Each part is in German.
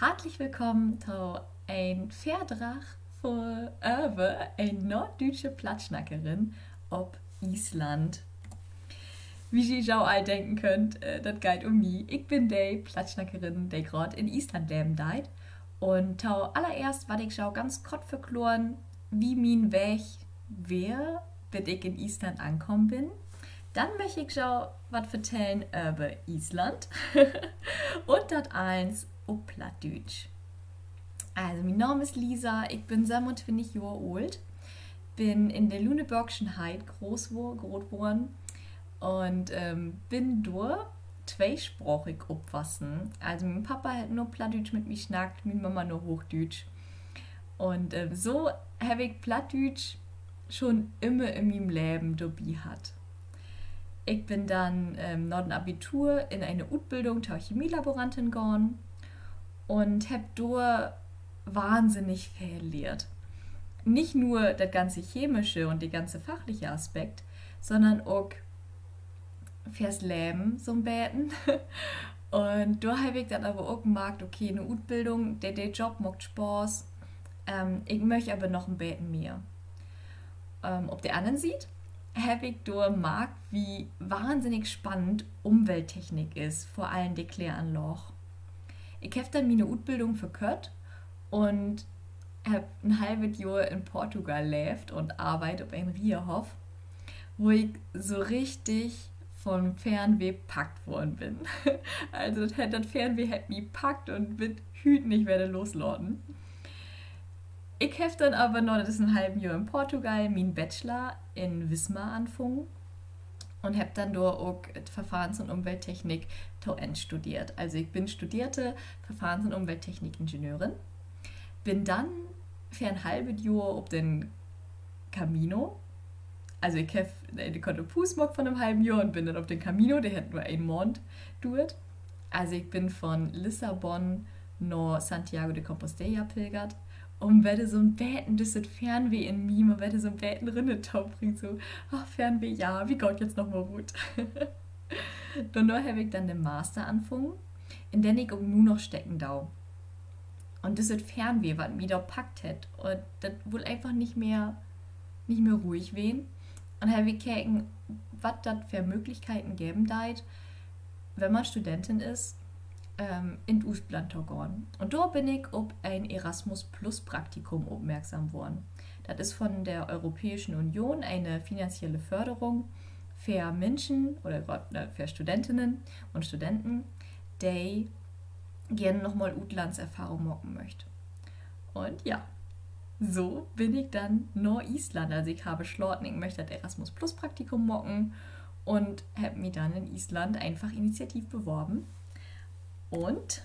Hartlich willkommen zu ein Verdrag voor over een Norddeutsche Platschnackerin op Island. Wie ihr jau all denken könnt, das geht um mich. Ich bin die Platschnackerin, die gerade in Island leben deit. Und tau allererst war ich jau ganz kurz verkloren, wie mein Weg wär, bis ich in Island ankommen bin. Dann möchte ich jau was erzählen über Island. Und das eins auf Plattdeutsch. Also, mein Name ist Lisa, ich bin 27 Jahre alt, bin in der Lüneburgischen Heid groß geworden und bin dort zweisprachig aufgewachsen. Also, mein Papa hat nur Plattdeutsch mit mir schnackt, meine Mama nur Hochdeutsch. Und so habe ich Plattdeutsch schon immer in meinem Leben dabei hat. Ich bin dann nach dem Abitur in eine Ausbildung zur Chemielaborantin gegangen und habe dort wahnsinnig viel gelernt. Nicht nur das ganze chemische und der ganze fachliche Aspekt, sondern auch fürs Leben so ein Beten. Und da habe ich dann aber auch gemerkt, okay, eine Ausbildung, der Job macht Spaß. Ich möchte aber noch ein Beten mehr. Ob der anderen sieht, habe ich da gemerkt, wie wahnsinnig spannend Umwelttechnik ist, vor allem die Kläranlage. Ich habe dann meine Ausbildung verkürzt und habe ein halbes Jahr in Portugal gelebt und arbeite auf einem Rierhof, wo ich so richtig vom Fernweh gepackt worden bin. Also das Fernweh hat mich gepackt und wird hüt nicht werde loslassen. Ich habe dann aber noch, das ist ein halbes Jahr in Portugal, meinen Bachelor in Wismar angefangen und habe dann dort auch Verfahrens- und Umwelttechnik studiert. Also ich bin studierte Verfahrens- und Umwelttechnik-Ingenieurin, bin dann für ein halbes Jahr auf den Camino, also ich habe die Fußmark von einem halben Jahr und bin dann auf den Camino, der hat nur einen Monat gedauert. Also ich bin von Lissabon nach Santiago de Compostela pilgert und werde so ein Beten, das ist Fernweh in mir, man werde so ein Beten Rinnetau bringt, so, ach Fernweh, ja, wie Gott jetzt noch mal gut. Danach habe ich dann den Master angefangen, in den ich auch nur noch stecken dau. Und das ist Fernweh, was mich da packt hat. Und das wohl einfach nicht mehr ruhig wehen. Und habe ich gekeken, was das für Möglichkeiten geben deit, wenn man Studentin ist, in Ausland zu gehen. Und da bin ich auf ein Erasmus Plus Praktikum aufmerksam worden. Das ist von der Europäischen Union eine finanzielle Förderung für Menschen oder für Studentinnen und Studenten, die gerne nochmal Auslandserfahrung machen möchten. Und ja, so bin ich dann nach Island. Also ich habe beschlossen, ich möchte das Erasmus Plus Praktikum machen und habe mich dann in Island einfach initiativ beworben. Und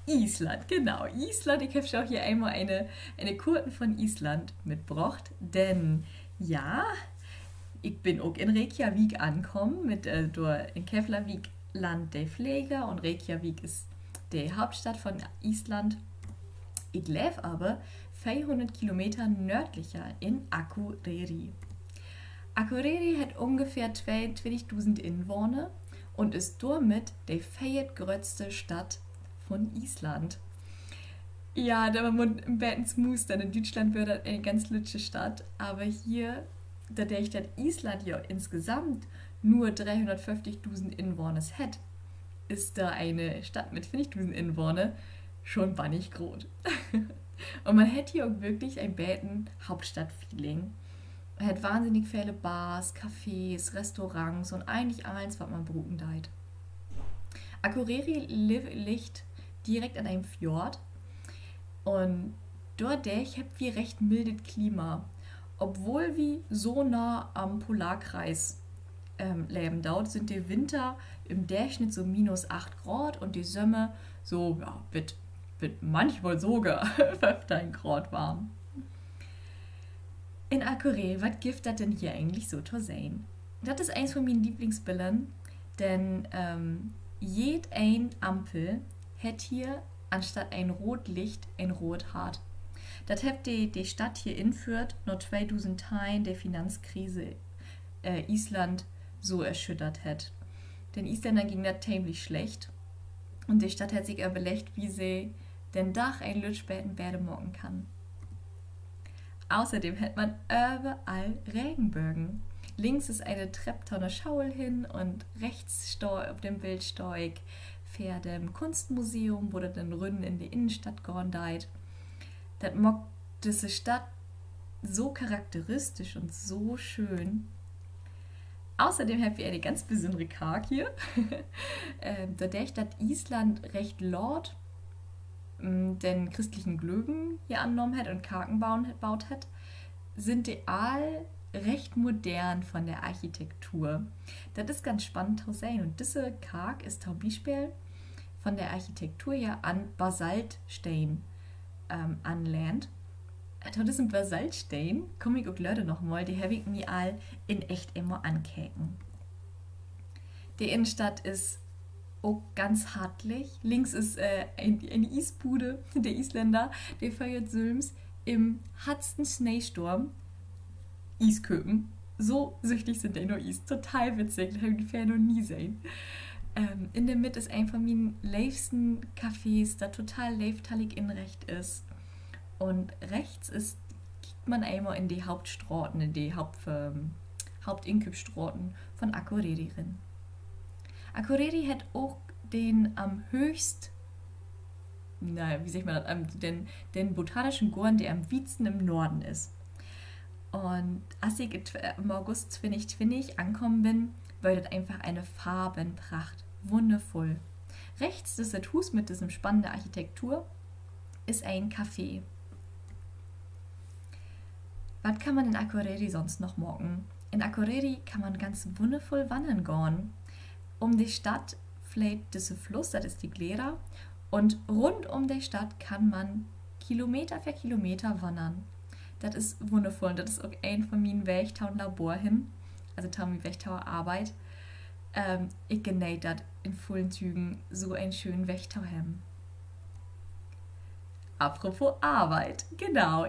Island, genau, Island. Ich habe schon hier einmal eine Kurten von Island mitgebracht, denn ja, ich bin auch in Reykjavik angekommen, mit in Keflavik Land der Pfleger und Reykjavik ist die Hauptstadt von Island. Ich lebe aber 400 Kilometer nördlicher in Akureyri. Akureyri hat ungefähr 22.000 Einwohner und ist damit die viertgrößte Stadt von Island. Ja, da man im Betten smooth, dann in Deutschland wäre das eine ganz lütsche Stadt, aber hier, da der Stadt Island ja insgesamt nur 350.000 Einwohner hat, ist da eine Stadt mit 50.000 Einwohnern schon bannig groß. Und man hat hier auch wirklich ein Betten Hauptstadt-Feeling. Man hat wahnsinnig viele Bars, Cafés, Restaurants und eigentlich alles, was man brauchen deit. Akureyri liegt direkt an einem Fjord und dort habt wir recht mildes Klima, obwohl wir so nah am Polarkreis leben. Dort sind die Winter im Durchschnitt so -8 Grad und die Sommer so, ja, wird manchmal sogar 15 Grad warm. In Akureyri, was gibt das denn hier eigentlich so zu sein? Das ist eins von meinen Lieblingsbildern, denn jede Ampel hat hier anstatt ein Rotlicht ein Rothart. Das hat die Stadt hier inführt, noch 2010 der Finanzkrise Island so erschüttert hat. Den Isländern ging das ziemlich schlecht und die Stadt hat sich überlegt, wie sie den Dach ein Lütschbäden Bädemorgen kann. Außerdem hat man überall Regenbögen. Links ist eine Trepptonne Schaul hin und rechts auf dem Bild steig fährt dem Kunstmuseum, wo das dann Rünnen in die Innenstadt geordnet. Das macht diese Stadt so charakteristisch und so schön. Außerdem habe ich eine ganz besondere Kark hier. Da der Stadt Island recht laut den christlichen Glögen hier angenommen hat und Karken gebaut hat, sind die all recht modern von der Architektur. Das ist ganz spannend zu sehen. Und diese Kark ist zum Beispiel von der Architektur ja an Basaltstein anlehnt. Von diesem Basaltstein komme ich auch Leute noch mal, die habe ich mir all in echt immer ankäken. Die Innenstadt ist auch ganz hartlich. Links ist eine Isbude, der Isländer, der feiert Sülms im hartsten Schneesturm Isköpen. So süchtig sind die nur Is. Total witzig, das habe ich vorher noch nie gesehen. In der Mitte ist ein von meinen liebsten Cafés, da total leiftalig inrecht ist. Und rechts kriegt man einmal in die Hauptstraßen, in die Hauptinköpsstraßen von Akureyri rein. Akureyri hat auch den am höchst, wie sagt man das, den botanischen Garten, der am weitesten im Norden ist. Und als ich im August 2020 angekommen bin, war das einfach eine Farbenpracht. Wundervoll. Rechts ist das Haus mit diesem spannenden Architektur, ist ein Café. Was kann man in Akureyri sonst noch morgen? In Akureyri kann man ganz wundervoll wandern gehen. Um die Stadt fließt dieser Fluss, das ist die Glera, und rund um die Stadt kann man Kilometer für Kilometer wandern. Das ist wundervoll. Das ist auch ein von meinen Wächtauern Labor hin. Also Tommy Wächtauer Arbeit. Ich genieße das in vollen Zügen, so einen schönen Wächtau haben. Apropos Arbeit. Genau.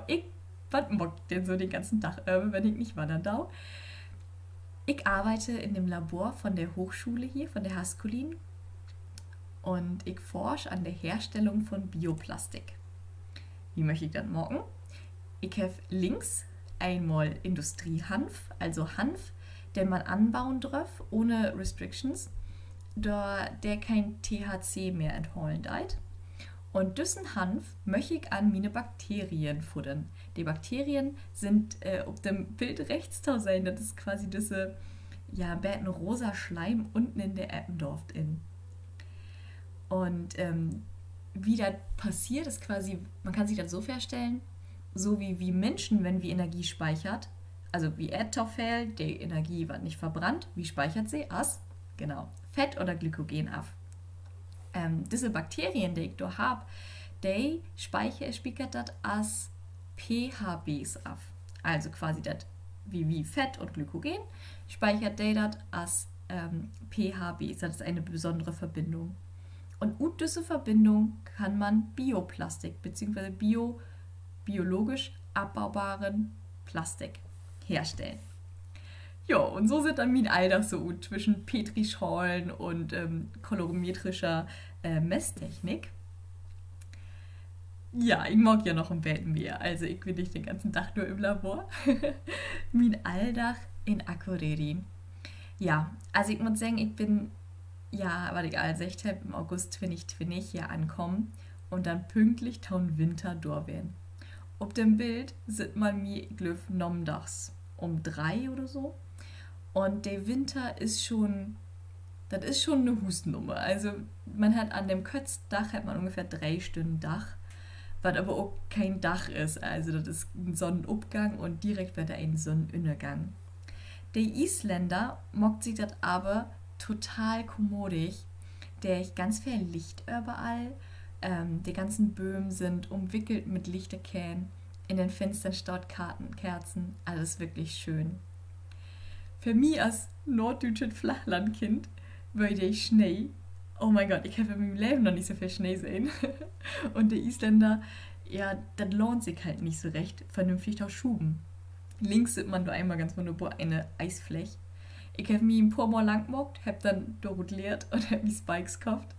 Was mockt denn so den ganzen Tag, wenn ich nicht wandern darf? Ich arbeite in dem Labor von der Hochschule hier, von der Haskollin. Und ich forsche an der Herstellung von Bioplastik. Wie möchte ich das morgen? Ich habe links einmal Industriehanf, also Hanf, den man anbauen darf, ohne Restrictions, da der kein THC mehr enthalten hat. Und diesen Hanf möchte ich an meine Bakterien futtern. Die Bakterien sind auf dem Bild rechts zu sehen, das ist quasi diese, ein rosa Schleim unten in der Eppendorf in. Und wie das passiert, ist quasi, man kann sich das so vorstellen, so wie Menschen, wenn wir Energie speichert, also wie Erdstoffel, die Energie wird nicht verbrannt, wie speichert sie? As, genau, Fett oder Glykogen ab. Diese Bakterien, die ich da habe, die speichern das als pH-Base ab. Also quasi das wie Fett und Glykogen, speichert die das als pH-Base. Das ist eine besondere Verbindung. Und aus dieser Verbindung kann man Bioplastik bzw. biologisch abbaubaren Plastik herstellen. Ja, und so sind dann mein Alltag so zwischen Petrischalen und kolorimetrischer Messtechnik. Ja, ich mag ja noch ein bisschen mehr, also ich bin nicht den ganzen Tag nur im Labor. Mein Alltag in Akureyri. Ja, also ich muss sagen, ich bin, was ich all gesagt habe, im August 2020 hier ankommen und dann pünktlich taun Winter durchwählen. Auf dem Bild sieht man mir, glöf nomdags um 3 oder so. Und der Winter ist schon, das ist schon eine Hustennummer. Also man hat an dem Kötzdach hat man ungefähr 3 Stunden Dach, was aber auch kein Dach ist. Also das ist ein Sonnenabgang und direkt wird ein Sonnenuntergang. Der Isländer mockt sich das aber total kommodig. Der ist ganz viel Licht überall. Die ganzen Böhmen sind umwickelt mit Lichterkähnen. In den Fenstern staut Kerzen. Alles wirklich schön. Für mich als norddeutsches Flachlandkind würde ich Schnee. Oh mein Gott, ich habe in meinem Leben noch nicht so viel Schnee sehen. Und der Isländer, ja, das lohnt sich halt nicht so recht, vernünftig auf Schuben. Links sieht man da einmal ganz wunderbar eine Eisfläche. Ich habe mich ein paar Mal lang gemockt, habe dann dort leert und habe mir Spikes gekauft.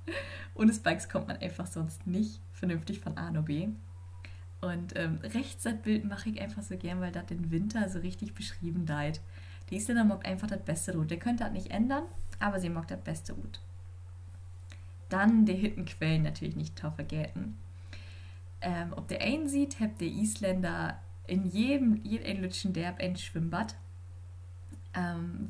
Ohne Spikes kommt man einfach sonst nicht vernünftig von A nach B. Und rechts das Bild mache ich einfach so gern, weil das den Winter so richtig beschrieben deit. Die Isländer mockt einfach das beste Rot. Der könnte das nicht ändern, aber sie mockt das beste Rot. Dann die Hittenquellen natürlich nicht vergessen. Ob der einen sieht, habt der Isländer in jedem lütschen Derb ein Schwimmbad.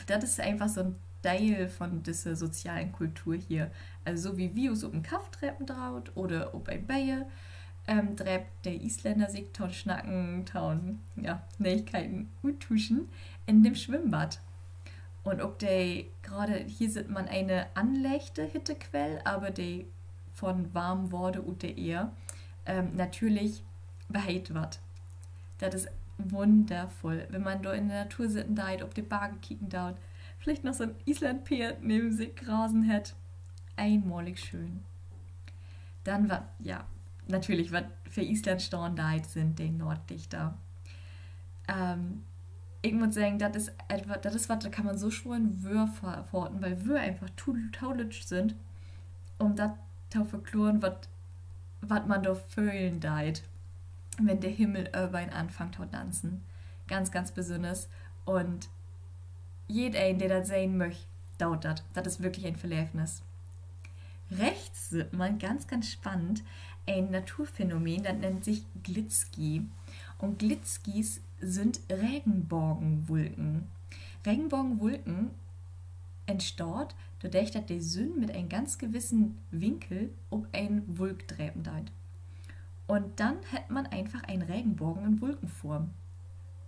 Das ist einfach so ein Teil von dieser sozialen Kultur hier. Also so wie wir uns auf dem Kaff treppen traut oder auf ein Bayer, treibt der Isländer sich taun schnacken, taun Nächkeiten uttuschen in dem Schwimmbad. Und ob der gerade hier sieht man eine anlechte Hittequelle, aber die von warm wurde und der eher natürlich behält wird. Das ist wundervoll, wenn man da in der Natur sitzen da, ob die Berge kicken da, vielleicht noch so ein Islandpferd neben sich grasen hat. Einmalig schön. Dann war, ja, natürlich, was für Island stehen da sind die Norddichter. Ich muss sagen, das ist was, da kann man so schwören, Wör verorten, weil Wör einfach taulitsch sind, um das zu verkloren, was man da fühlen deit, wenn der Himmel über ihn anfängt zu tanzen. Ganz, ganz besonders. Und jeder, der das sehen möchte, dauert das. Das ist wirklich ein Verlebnis. Rechts sieht man ganz, ganz spannend ein Naturphänomen, das nennt sich Glitzki. Und Glitzkis sind Regenbogenwolken. Regenbogenwolken entsteht, dadurch, dass die Sonne mit einem ganz gewissen Winkel um ein Wolk treiben deit. Und dann hat man einfach einen Regenbogen in Wolkenform.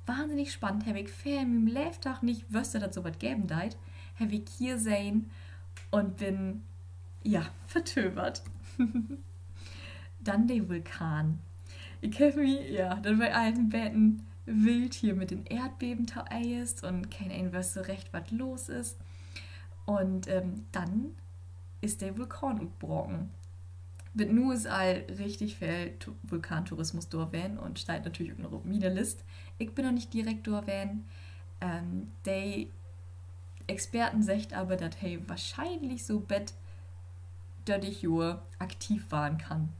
Wahnsinnig spannend, habe ich für im Lebenstag nicht wüsste, dass sowas geben deit, habe ich hier sehen und bin, vertöbert. Dann der Vulkan. Ich habe mich, dann bei alten Betten wild hier mit den Erdbeben taeist und kein ein weiß so recht, was los ist. Und dann ist der Vulkan gebrochen. Mit nur ist all richtig viel Vulkantourismus durchwählen und steht natürlich auch noch auf meiner Liste. Ich bin noch nicht direkt durchwählen. Die Experten sagen aber, dass hey wahrscheinlich so bett dadurch Jahr aktiv waren kann.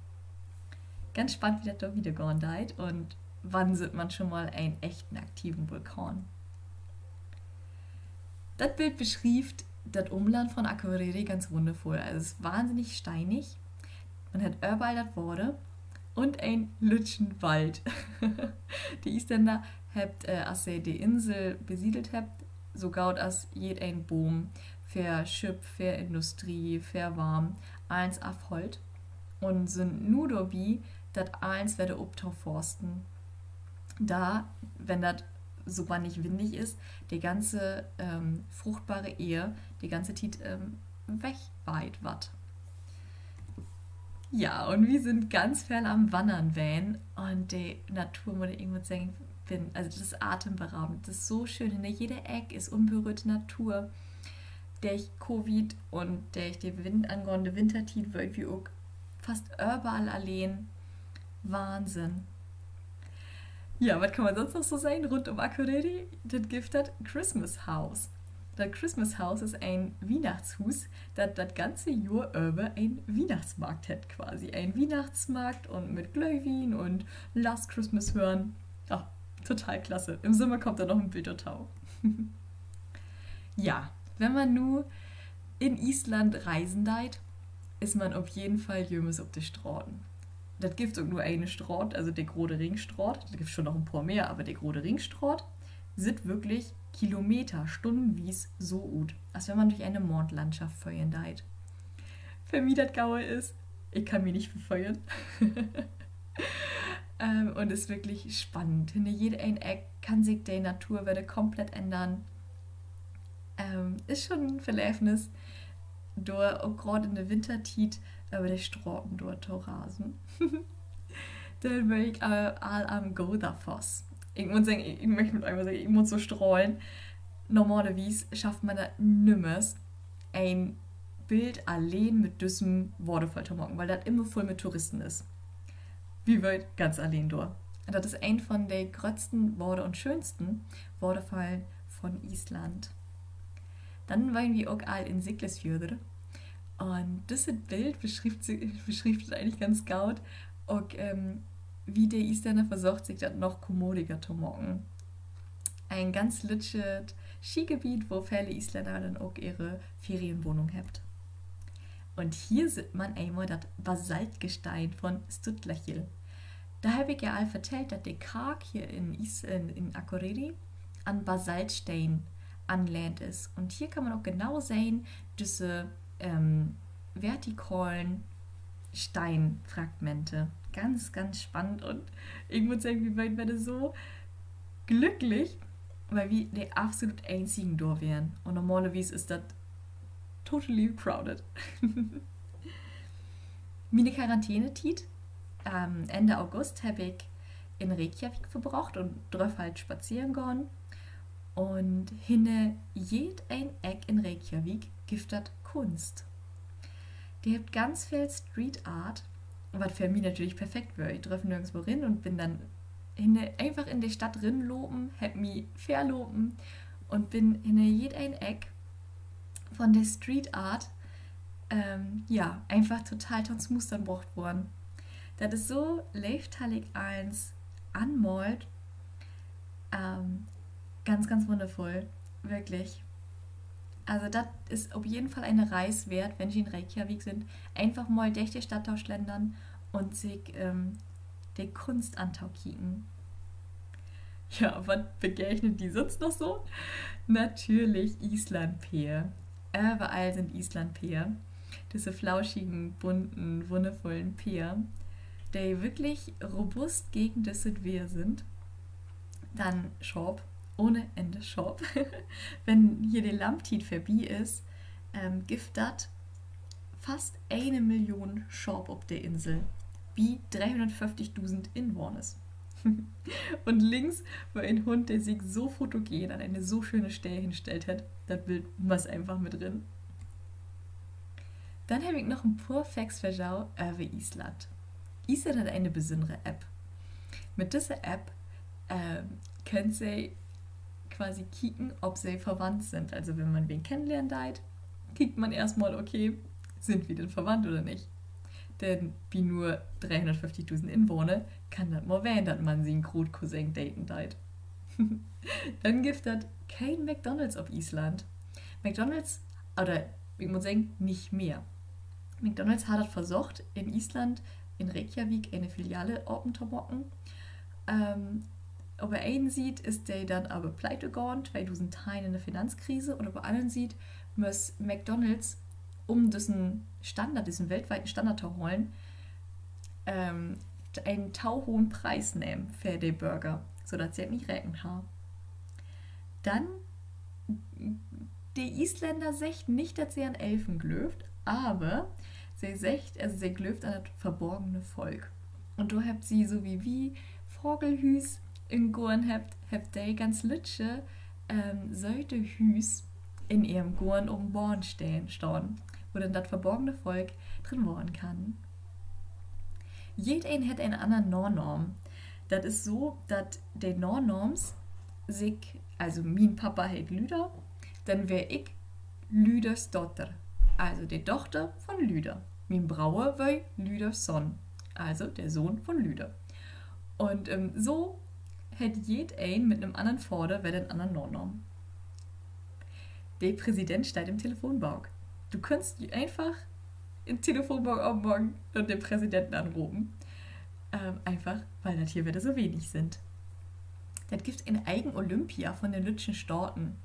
Ganz spannend, wie das da wieder gehen deit und wann sieht man schon mal einen echten aktiven Vulkan. Das Bild beschreibt das Umland von Akureyri ganz wundervoll. Also es ist wahnsinnig steinig. Man hat überall das Worte und ein lütschen Wald. Die Isländer habt, als sie die Insel besiedelt habt, sogar als ein Boom für Schiff, für Industrie, für Warm, eins abholt und sind nur dabei, dass eins werde forsten. Da, wenn das so nicht windig ist, die ganze fruchtbare Ehe, die ganze Zeit wegweit wird. Ja, und wir sind ganz fern am Wandern wählen und die Natur, muss ich irgendwas sagen, also das ist atemberaubend, das ist so schön, in jeder Ecke ist unberührte Natur, durch Covid und durch die angehende Wintertiet wird wie auch fast überall allein. Wahnsinn. Ja, was kann man sonst noch so sagen rund um Akureyri? Das gibt das Christmas House. Das Christmas House ist ein Weihnachtshus, das das ganze Jahr über ein Weihnachtsmarkt hat quasi. Ein Weihnachtsmarkt und mit Glühwein und Last Christmas hören. Ach, total klasse. Im Sommer kommt da noch ein Bildertau. Ja, wenn man nur in Island reisen deit, ist man auf jeden Fall jömes auf die Straßen. Das gibt auch nur eine Straße, also der große Ringstraße. Da gibt es schon noch ein paar mehr, aber der große Ringstraße sind wirklich Kilometer, stundenwies so gut, als wenn man durch eine Mondlandschaft feuern deit. Für mich das Gaue ist, ich kann mich nicht verfeuern. Und es ist wirklich spannend. Hinter jeder Eck kann sich die Natur wieder komplett ändern. Ist schon ein Verlebnis, auch gerade in der Wintertiet, aber die Straßen dort zu rasen. Dann bin ich all am Godafoss. Ich muss sagen, ich möchte mit einmal sagen, ich muss so strahlen. Normalerweise schafft man das nimmer, ein Bild allein mit diesem Waterfall zu machen, weil das immer voll mit Touristen ist. Wie weit ganz allein dort. Das ist ein von den größten und schönsten Waterfallen von Island. Dann waren wir auch all in Siglesfjörður. Und dieses Bild beschreibt es eigentlich ganz gut, auch wie der Isländer versucht, sich das noch kommodiger zu machen. Ein ganz lütsches Skigebiet, wo viele Isländer dann auch ihre Ferienwohnung haben. Und hier sieht man einmal das Basaltgestein von Stuttlächil. Da habe ich ja all erzählt, dass der Karg hier in Akureyri an Basaltstein anlehnt ist. Und hier kann man auch genau sehen, diese vertikalen Steinfragmente. Ganz, ganz spannend. Und ich muss sagen, wir werden so glücklich, weil wir die absolut einzigen da wären. Und normalerweise ist das totally crowded. Meine Quarantäne-Tit Ende August habe ich in Reykjavik verbracht und drauf halt spazieren gegangen. Und hinne jed ein Eck in Reykjavik gibt das Kunst. Die habt ganz viel Street Art, was für mich natürlich perfekt wäre. Ich treffe nirgendwo rein und bin dann einfach in die Stadt rinlopen, hab mich verlopen und bin in jed ein Eck von der Street Art einfach total tons Mustern gebracht worden. Das ist so leichthallig eins anmalt. Ganz, ganz wundervoll. Wirklich. Also das ist auf jeden Fall eine Reise wert, wenn Sie in Reykjavik sind. Einfach mal durch die Stadttauschländern und sich die Kunst antauchen. Ja, was begegnet die sonst noch so? Natürlich Islandpeer. Überall sind Islandpeer. Diese flauschigen, bunten, wundervollen Peer, die wirklich robust gegen das wir sind. Dann Schorb, ohne Ende Schorb. Wenn hier die Lamptit vorbei ist, gibt das fast 1 Million Schorb auf der Insel. Wie 350.000 Einwohner. Und links war ein Hund, der sich so fotogen an eine so schöne Stelle hingestellt hat. Das Bild muss einfach mit drin. Dann habe ich noch ein paar Facts für über Island. Island hat eine besondere App. Mit dieser App könnt ihr quasi kicken, ob sie verwandt sind. Also wenn man wen kennenlernen darf, kickt man erstmal, okay, sind wir denn verwandt oder nicht? Denn wie nur 350.000 Einwohner kann das mal werden, dass man sie einen Großcousin daten darf. Dann gibt es kein McDonald's auf Island. McDonald's, oder ich muss sagen, nicht mehr. McDonald's hat das versucht, in Island, in Reykjavik, eine Filiale offen zu machen. Ob er einen sieht, ist der dann aber pleite gegangen, 2010 in der Finanzkrise. Und ob er anderen sieht, muss McDonald's, um diesen Standard, diesen weltweiten Standard zu holen, einen tauhohen Preis nehmen für die Burger, sodass sie nicht recken haben. Dann, die Isländer sagen nicht, dass sie an Elfen glöft, aber sie sagt, also sie glöft an das verborgene Volk. Und du habt sie so wie Vogelhüs in Gorn habt die ganz lütsche solche Hüs in ihrem Gorn um Born stehen, wo dann das verborgene Volk drin wohnen kann. Jeder hat eine andere Nornorm. Das ist so, dass die Nornorms sich, also mein Papa hat Lüder, dann wär ich Lüders Dotter, also die Tochter von Lüder. Mein Brauer war Lüders Sohn, also der Sohn von Lüder. Und so hat jeder mit einem anderen Vorder wer den anderen Nornorm. Der Präsident steht im Telefonbuch. Du kannst einfach im Telefonbuch aufmachen und den Präsidenten anrufen. Einfach, weil das hier wieder so wenig sind. Das gibt eine eigene Olympia von den lütschen Staaten.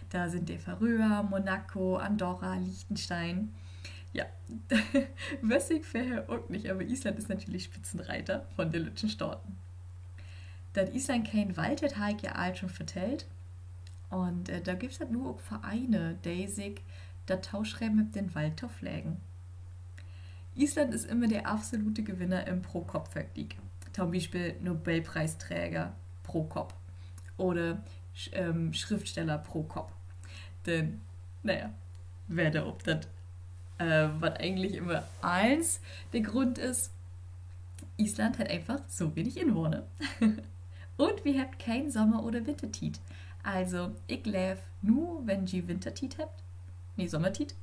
Da sind die Färöer, Monaco, Andorra, Liechtenstein. Ja, weiß ich vorher auch nicht, aber Island ist natürlich Spitzenreiter von den lütschen Staaten. Dass Island kein Wald hat, habe ich ja alt schon vertellt. Und da gibt es halt nur auch Vereine, die sich das Tauschschreiben mit den Wald pflegen. Island ist immer der absolute Gewinner im Pro-Kopf-Vergleich. Zum Beispiel Nobelpreisträger pro Kopf oder Schriftsteller pro Kopf. Denn, naja, werde ob das, was eigentlich immer eins der Grund ist, Island hat einfach so wenig Einwohner. Und wir habt kein Sommer- oder Wintertit. Also, ich lebe nur, wenn ihr Wintertit habt, Sommertit,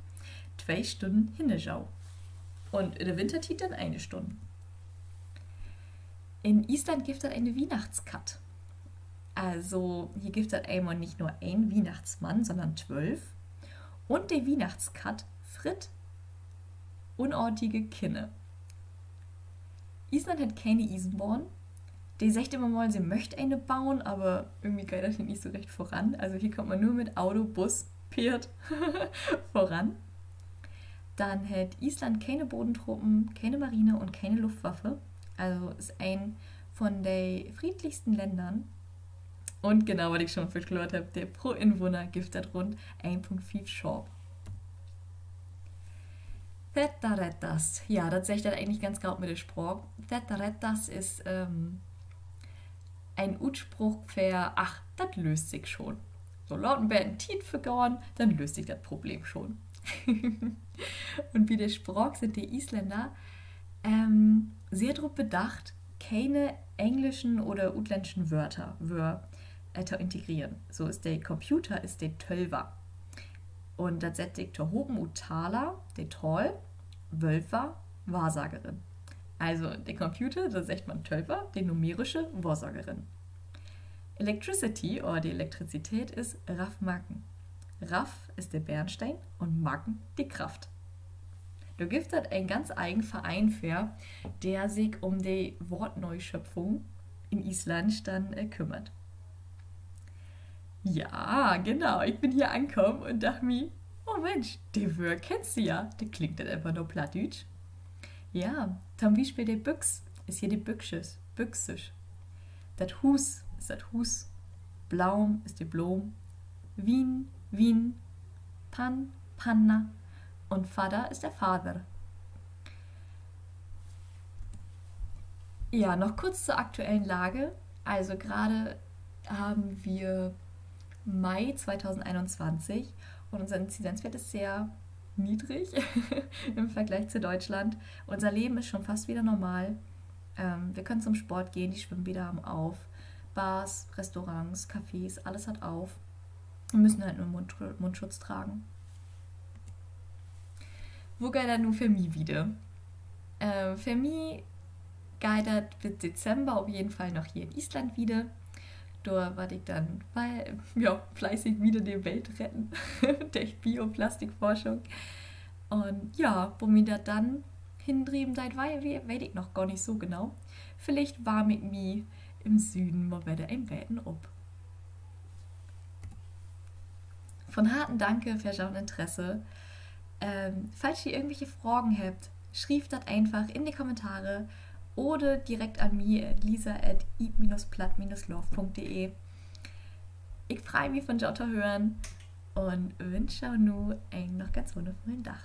2 Stunden hinneschau. Und in der Wintertit dann 1 Stunde. In Island gibt es eine Weihnachtskat. Also hier gibt es einmal nicht nur ein Weihnachtsmann, sondern 12. Und der Weihnachtskat fritt unartige Kinne. Island hat keine Eisenbahn. Die sagt immer mal, sie möchte eine bauen, aber irgendwie geht das nicht so recht voran. Also hier kommt man nur mit Auto, Bus, Pferd voran. Dann hat Island keine Bodentruppen, keine Marine und keine Luftwaffe. Also ist ein von den friedlichsten Ländern. Und genau, was ich schon verklärt habe, der pro Inwohner gibt das rund 1,5 Schorb. Thetarettas. Ja, das sehe ich dann eigentlich ganz gut mit dem Spruch. Thetarettas ist ein Utspruch für, ach, das löst sich schon. So laut ein bisschen Tiet vergauern, dann löst sich das Problem schon. Und wie der Spruch sind die Isländer sehr darauf bedacht, keine englischen oder utländischen Wörter zu integrieren. So ist der Computer ist der Tölver. Und das setzt sich der Hoben Utala, der Toll, Wölfer, Wahrsagerin. Also der Computer, da sagt man Tölver, die numerische Wahrsagerin. Electricity oder die Elektrizität ist Raff Macken. Raff ist der Bernstein und Macken die Kraft. Da gibt es einen ganz eigenen Verein für, der sich um die Wortneuschöpfung in Island dann kümmert. Ja, genau, ich bin hier angekommen und dachte mir, oh Mensch, die Wörter kennst du ja, die klingt dann einfach nur plattdeutsch. Ja, zum Beispiel der Büchs ist hier die Büchses, Büchsisch. Das Hus ist das Hus, Blaum ist die Blom, Wien, Wien, Pan, Panna und Vater ist der Vater. Ja, noch kurz zur aktuellen Lage. Also gerade haben wir Mai 2021 und unser Inzidenzwert ist sehr niedrig im Vergleich zu Deutschland. Unser Leben ist schon fast wieder normal. Wir können zum Sport gehen, die Schwimmbäder haben auf, Bars, Restaurants, Cafés, alles hat auf. Wir müssen halt nur Mundschutz tragen. Wo geht das nun für mich wieder? Für mich geht das bis Dezember auf jeden Fall noch hier in Island wieder. Da werde ich dann fleißig wieder die Welt retten durch Bioplastikforschung. Und ja, wo mir das dann hindrieben seid, weiß ich noch gar nicht so genau. Vielleicht war mit mir im Süden mal wieder ein Wetten ob. Von harten Danke für euer Interesse. Falls ihr irgendwelche Fragen habt, schreibt das einfach in die Kommentare oder direkt an mich, lisa@eat-platt-love.de. Ich freue mich von euch zu hören und wünsche euch nun einen noch ganz wundervollen Tag.